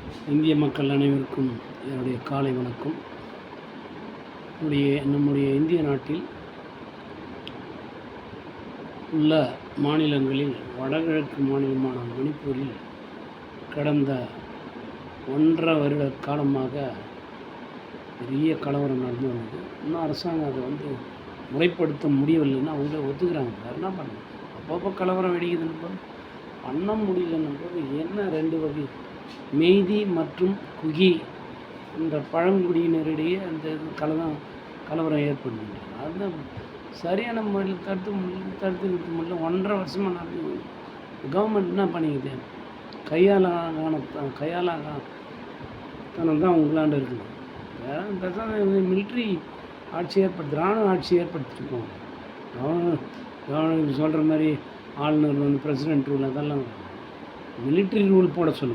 இந்திய மக்கள் அனைவருக்கும் என்னுடைய காலை வணக்கம். நம்முடைய இந்திய நாட்டில் உள்ள மாநிலங்களில் வடகிழக்கு மாநிலமான மணிப்பூரில் கடந்த 1.5 வருட காலமாக பெரிய கலவரம் நடந்து வந்தது. இன்னும் அரசாங்கம் அதை முறைப்படுத்த முடியவில்லைன்னு அவங்களே ஒத்துக்கிறாங்க. வேறு என்ன பண்ண, அப்பப்போ கலவரம் வெடிக்குதுன்னு பண்ண முடியலன்னும் போது என்ன 2 வகை மெய்தி மற்றும் குகி என்ற பழங்குடியினரிடையே அந்த கலவரம் ஏற்படுது. அதுதான் சரியான முறையில் தடுத்து நிறுத்த முடியல. 1.5 வருஷமாக நடந்து கவர்மெண்ட் என்ன பண்ணிக்குது, கையாளத்தனம் தான் உங்களாண்டு இருக்குது. வேறு மிலிட்ரி ஆட்சி இராணுவ ஆட்சி ஏற்படுத்திருக்கோம். கவர்னர் சொல்கிற மாதிரி ஆளுநர் பிரசிடென்ட் ரூல் அதெல்லாம் மிலிட்ரி ரூல் போட சொல்லுங்கள்.